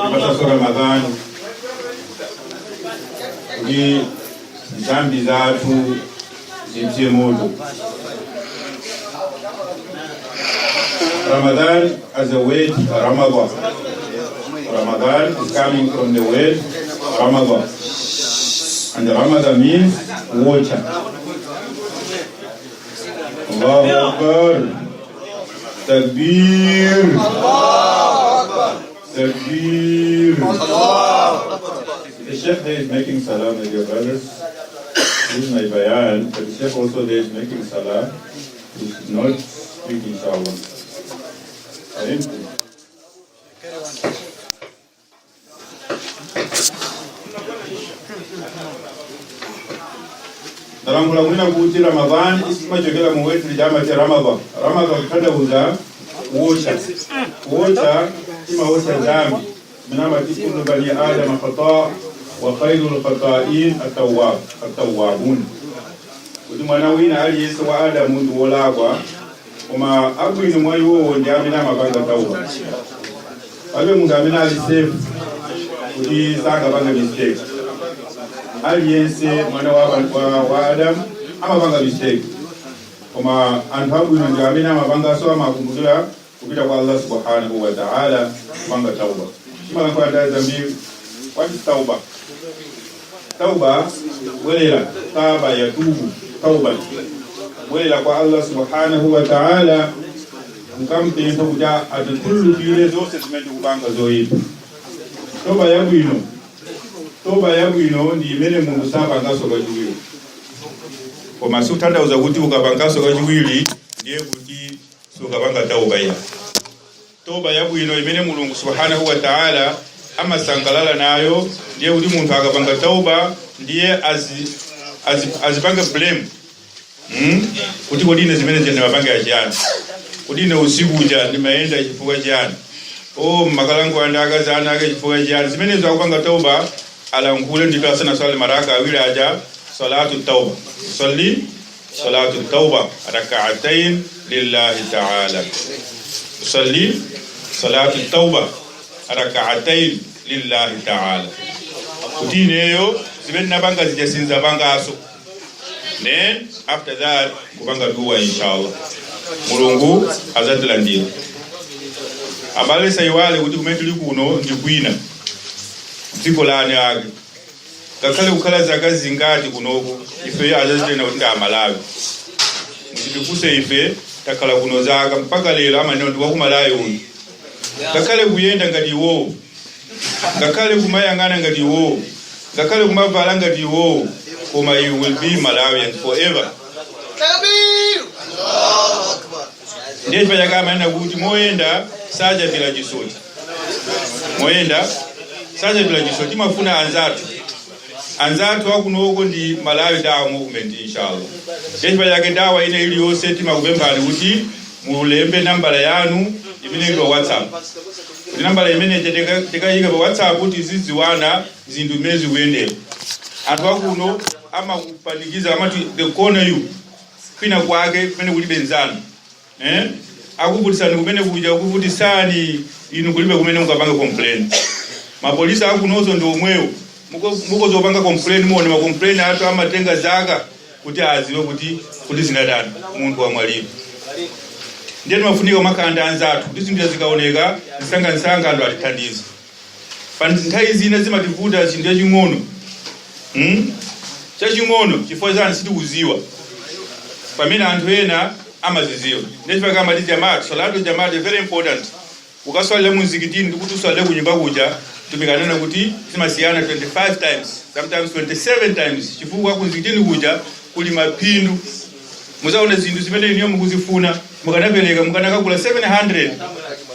Mataso Ramadan ni zambi zatu zipye moto. Ramadan as a word Ramadan. Ramadan is coming from the word Ramadan. And Ramadan means water. Allahu Akbar. Takbir. Takbir. The Sheikh there is making salah, my dear brothers. This is my bayan, but the Sheikh also there is making salah. He should not speak, inshallah. Darangula mwina kuti Ramadan isima chokela mwetu lijama cha Ramadan. Ramadan kata uza uosha. Uosha ima uosha zambi. Minama tikulu bani Adam khata wa khairul khata'in at-tawwabun. Kuti mwana wina ali yesu wa Adam mundu wolagwa. Kuma abu inu mwayu wo ndiamina mabanga tauba. Abe mundu amina ali safe. Kuti sanga banga mistake. Aliyense mwana wa Adam amabanga mistake. Kuma anhabu inu ndiamina mabanga so amakumbukila kupita kwa Allah subhanahu wa ta'ala banga tauba. Shima kwa zambi, what is tauba? Tauba, welela, taba ya tubu, tauba. Welela kwa Allah subhanahu wa ta'ala, mkampe ito kuja atukulu kile zose zimendi kubanga zoibu. Toba yabu ino ndi imene mungu saba ngaso kwa juwili. Kwa masu tanda uzakuti ukabangaso kwa juwili, ndiye kuti sukabanga tauba ya. Toba yabu ino imene mulungu subhanahu wa ta'ala ama sangalala nayo ndiye kuti munthu akapanga tauba ndiye azipanga blame kuti kodine zimene zene mapanga achana kodine usiku uja ndimaenda chifukwa chana makalango anda akazana ake chifukwa chana zimene zakupanga tauba alankhule ndipo asana swali maraka awiri aja salatu tauba salatu tauba rak'atayn lillahi ta'ala usalli salatu tauba rak'atayn lillahi ta'ala kutineyo zimene nabanga zijasinza banga aso then after that kubanga dua inshallah mulungu azatilandira abale sayiwale kuti kumene tuli kuno ndikwina dziko lane ake ngakhale kukhala zaka zingati kunoko ife azazitena kuti amalawi mutipuse ife takhala kuno zaka mpaka lero amanena ndi wakumalawi uyu ngakhale kuyenda ngati iwowo ngakhale kumayang'ana ngati iwowo ngakhale kumavala ngati iwowo koma you will be Malawian forever. Ndiye chipachaka amanena kuti moyenda saja bila chisoti. Moyenda saja bila chisoti mafuna anzatu wakunoko ndi Malawi Dawa Movement inshallah. Ndiye chipachaka dawa ine iliyonse timakupemphani kuti mulembe nambala yanu imene ilo WhatsApp. Kuti nambala imene tikayika pa WhatsApp kuti zidziwana zinthu zimene zikuyendera. Anthu akuno ama kupanikiza amati the corner you kwina kwake kumene kulibe nzanu akuvutisani kumene kuja kuvutisani inu kulibe kumene mukapanga complain mapolisi akunozo ndi omwewo mukozopanga complain muone ma complain atu amatenga zaka kuti aziwe kuti zingadani munthu wa mwalimu ndiye mafunika makanda anzatu kuti zinthu zikaoneka nsanga ndo atithandiza pa nthawi zina zimativuta chinthu ching'ono chaching'ono chifukwa chani sitikuziwa pamene anthu ena amaziziwa ndiye kama ndi jamaa salatu jamaa is very important ukaswalira muzikitini ndikuti uswalire kunyumba kuja tumikanena kuti simasiyana 25 times sometimes 27 times chifukwa kuzikitini kuja kuli mapindu muzaona zinthu zimene iniyo mukuzifuna mukanapereka mukanakagula 700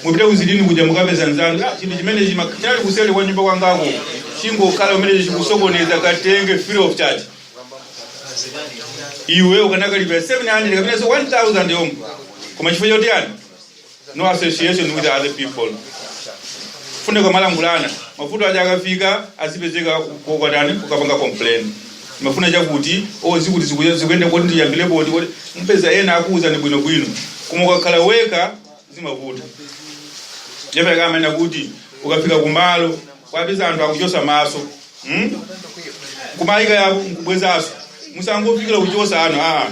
mupita kuzikitini kuja mukapeza nzanu chinthu chimene chimakhala kuseli kwa nyumba kwangako chingo kala umene chikusokoneza katenge free of charge iwe ukanakalipa 700 kapena so 1000 yomwe koma chifukwa choti yani no association with other people funde kwa malangulana mafuta aja akafika asipezeka kokotani ukapanga complain mafuna chakuti zikuti zikuende kuti ndiyambile bodi kuti mpeza ena akuza ni bwino koma ukakhala weka zimavuta jefa kama ina kuti ukafika kumalo kwapeza anthu akuchosa maso kumaika yabo nkubwezaso musangofikira kuchosa ano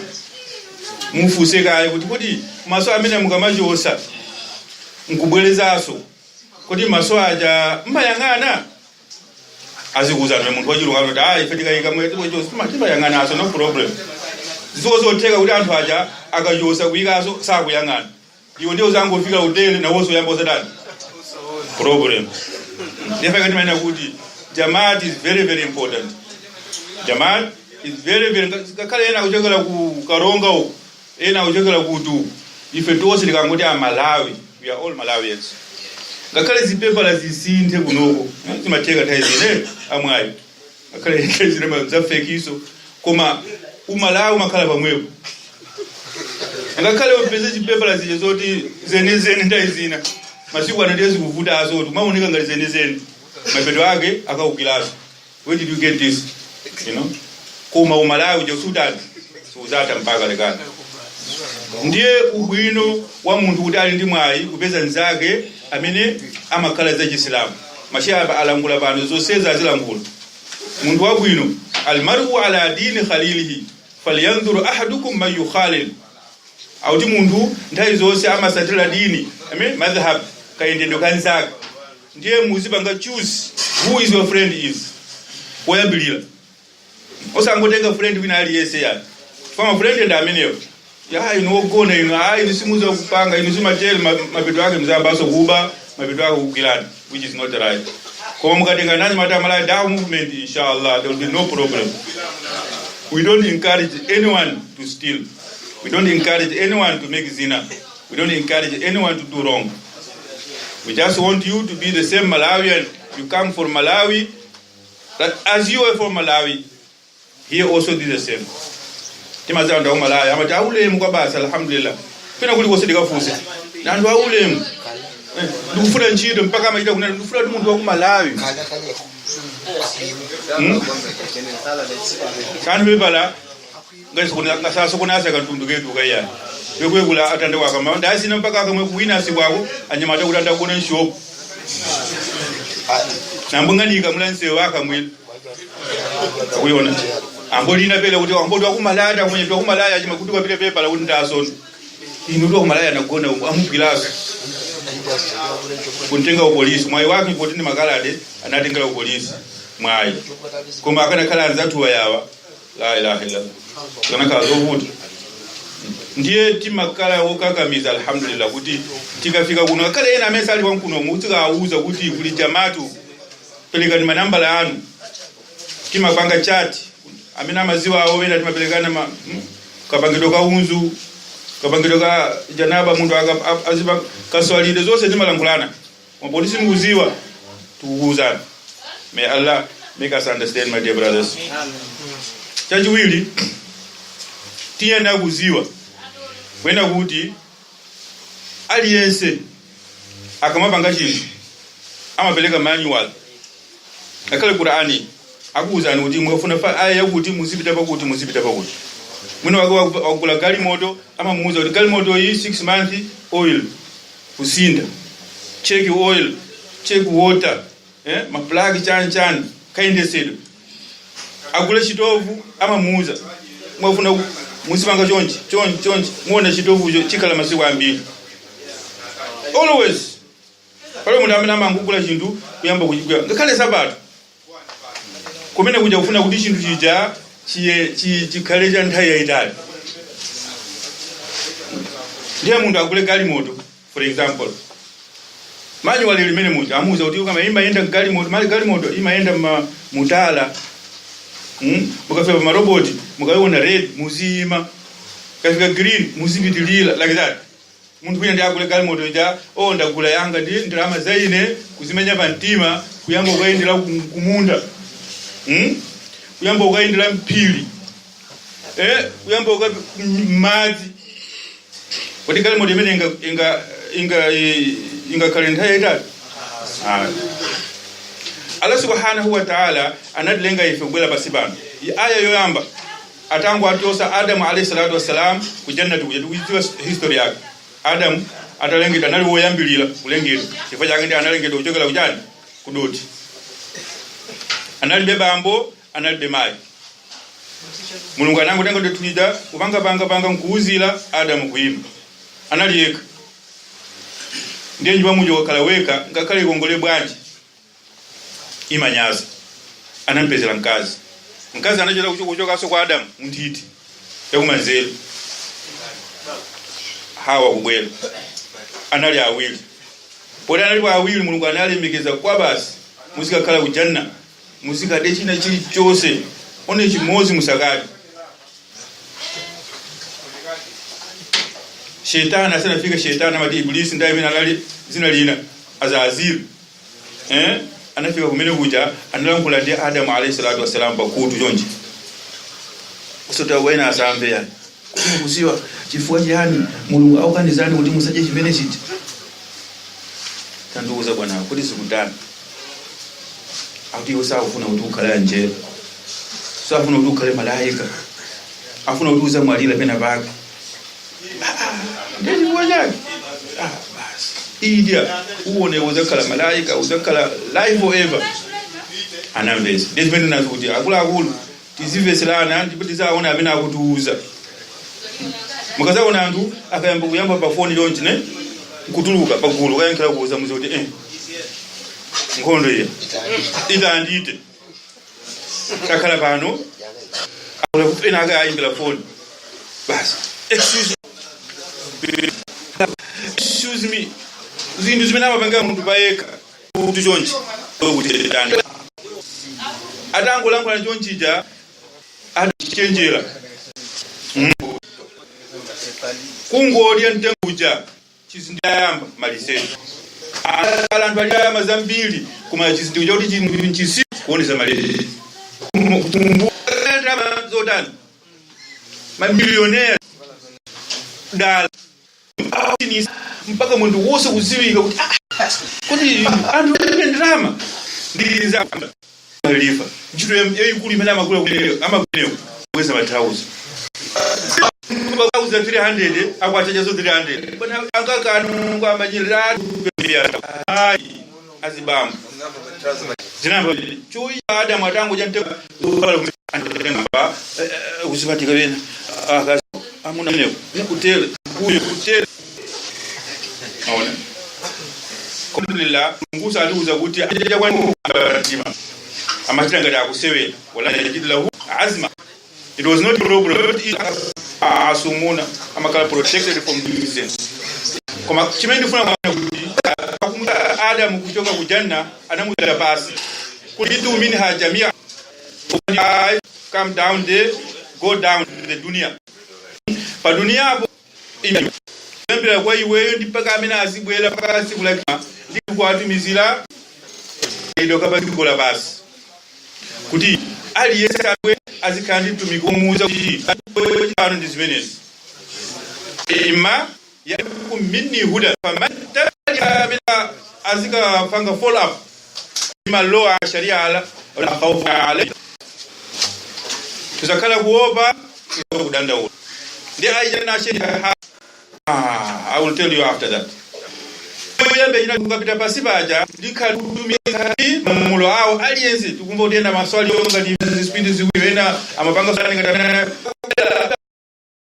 mufuse kaye kuti maso amene mukamachosa nkubwerezaso kuti maso aja mbayang'ana azikuzana munthu wachilunga kuti ife tikayika mwete chosi timbayang'ana aso no problem zizokoteka kuti anthu aja akachosa kuyikaso sakuyang'ana iwo ndio uzangofika utele na woso yambo zadani problem. Therefore katimanya kuti Jamaat is very very important. Jamaat is very very kale ena kuchokera ku Karonga uko ena kuchokera kutu ife tose likangoti Malawi, we are all Malawians. Ngakale zipepa la zisinthe kunoko zimateka thaizine amwayi ngakale thaizine zafekiso koma uMalawi makhala pamwepo ngakale upeze chipepa la zije zoti zenezene ndaizina masiku anatezi kuvuta azoto maoneka ngati zenezene mapeto ake akaukilaso. Where did you get this? You know, koma uMalawi je Sudan suzata mpaka lekana ndiye ubwino wa muntu kuti ali ndi mwayi kupeza nzake amene amakhala za Islamu. Mashaba alangula bano zoseza azilangula muntu wabwino almaru ala dini khalilihi falyanzuru ahadukum man yukhalil auti muntu nthawi zonse amasatira dini madhhab kaendendo kanzake ndiye muzipanga choose who is your friend is oyabilira osangotenga friend wina aliyese yani fama friend ndi ameneyo inogona ino simuza kupanga ino simatele mapeto yake mzambaso kuba mapeto yake kukilana, which is not right. Kwa mkatenga nani matamala down movement, inshallah there will be no problem. We don't encourage anyone to steal. We don't encourage anyone to make zina. We don't encourage anyone to do wrong. We just want you to be the same Malawian. You come from Malawi, that as you are from Malawi, here also do the same. Timaza ndo Malawi, amata ulemu kwa basa alhamdulillah. Pena kuli kose dikafuse. Na ndo ulemu. Ndufuna nchito mpaka majida kuna ndufuna tumundu wa Malawi. Kanu bebala ngasi kuna sasa kuna asa kantundu ketu kaya. Bekwe kula atande wakama ndasi mpaka akamwe kuwina sibwako anyamata kutanda kuona shop. Nambunganyika mulanse waka mwili. Kuiona. Ambolina pele kuti ambodi wa kumalaya kwenye twa kumalaya achima kuti kwa pile pepa la kuti ndasoni. Inu twa kumalaya nakugona amupilaso. Kuntenga upolisi mwai wake kuti ndi makalade anatengera upolisi mwai. Koma akana kala anzatu wayawa la ilaha illallah. Kana kazo vuti. Ndiye timakala wokakamiza alhamdulillah kuti tikafika kuno kale ena mesali wankuno mutika auza kuti kuli jamatu peleka ni manamba la anu timapanga chat amina maziwa awo wena timapelekana kapangidoka unzu kapangidoka janaba mundu aziba kaswalide zose timalangulana mapolisi muziwa tuuzana. May Allah make us understand, my dear brothers. Chachiwili tiyenda kuziwa wena kuti aliyense akamapanga chinthu amapeleka manual akale Qur'ani akuuzani kuti mwafuna aya yakuti muzipita pakuti mwino wake wakula gali moto amamuuza kuti gali moto iyi 6 months oil kusinda check oil check water ma plug chan kaindesedo akule chitovu amamuuza mwafuna musipanga chonchi muone chitovu chikala masiku ambiri always pale mundu amene amangukula chinthu kuyamba kuchigwa ngakhale sabato kumene kuja kufuna kuti chinthu chija chikhale cha nthawi yayitali ndiye mundu akule gali moto for example manual limene muja amuza kuti kama imayenda gali moto mali gali moto imayenda mutala mukafika maroboti mukaona red muzima kafika green muzipitilira like that. Mundu kwina ndi akule gali moto ija ndagula yanga ndi ndalama zaine kuzimenya pantima kuyamba ukaendera kumunda kuyamba ukaendera mpili kuyamba madzi kuti gali moto imene inga kalenda ita Allah subhanahu wa ta'ala anadilenga ife kubwera pasi pano. Aya yoyamba atangu atosa Adam alayhi salatu wassalam ku jannatu kuja tukuziwa history yake. Adam atalengedwa anali woyambilira kulengedwa chifukwa chake ndi analengedwa kuchokera kuchani kudoti. Analibe bambo, analibe mayi. Mulungu anangotenga ndetulida kupanga nkuuzira Adamu kuimba. Analiyeka. Ndiye njiba mujo wakala weka ngakale kongole bwanji imanyaza. Anampezera mkazi. Mkazi anachota kuchoka so kwa Adamu ntiti yakumanzelo. Hawa kubwela. Anali awili. Pode anali awili Mulungu analemekeza kwa basi muzika kala kujanna. Muzika dechina chili chose. One chimozi musakati. Shetani asanafika shetani amati ibilisi ndaye mina lali zina lina Azazil. Anafika kumene kuja analangula ndi Adamu alayhi salatu wassalam pakutu jonji. Kusota wena asambe yani. Kuziwa chifukwa chani Mulungu aukanizani kuti musaje chimene chiti. Tanduza bwana kuti sikutana. Akuti usafuna kuti ukhala njelo. Usafuna kuti ukhale malaika. Afuna kuti uzamwalira pena pake. Ndeni wajaki. Basi. Idia uone uzakhala malaika, uzakhala life forever. Anambeza. Ndezimene nazuti akulu tiziveselana ndipitizaona amene akutuuza. Mukazaona anthu akayamba kuyamba pa phone lonje ne kutuluka pagulu kayankhala kuuza muzoti nkhondo iya idandite kakhala pano akula kupena akayimbira phone basi excuse me zinthu zimene amapanga munthu payekha kuti chonchi kuti ndani atangolankhula chonchija adachenjera kungolya ntenguja chizindayamba malisetu alantu alya mazambili kuma chizindikuja kuti chisi kuonesa malezi kumbuka zotani mamilionea dala mpaka munthu wose kuziwika kuti anthu ndalama ndiza malifa ntchito yayikulu imene amakula amakunewo kweza mathauza 300 akwachacha zo 300 bwana angakanu kwa majirani azibamba zinamba chuyi Adamu atango jante antenga usibatika bena akazi amuna mene kutele kuyo kutele aona kumlila ngusa aliuza kuti ajaja kwani atima amatanga da kusewe wala yajidla azma. It was not a problem. Asumuna amakala protected from disease. Kama chimendi funa kumta Adamu kutoka kujanna anamuda basi. Kulitu minha jamia. Come down there, go down to the dunia. Pa dunia hapo mbele kwa iweyo ndipaka amena azibwela paka sikula ndi kwa atumizira ndio kaba kikola basi. Kuti ali yesawe azikandi tumikomuza kuti ano ndizimene ima yakum minni huda famanta ya azika panga follow up ima loa sharia ala wala khawfu alayhi tuzakala kuopa kudanda huo ndi aijana sheria. I will tell you after that. Yambe ina kukapita pasibaja ndikhalumia mulo awo aliyense tukumva utenda maswali yonga ndi speed ziwena amapanga sana ngata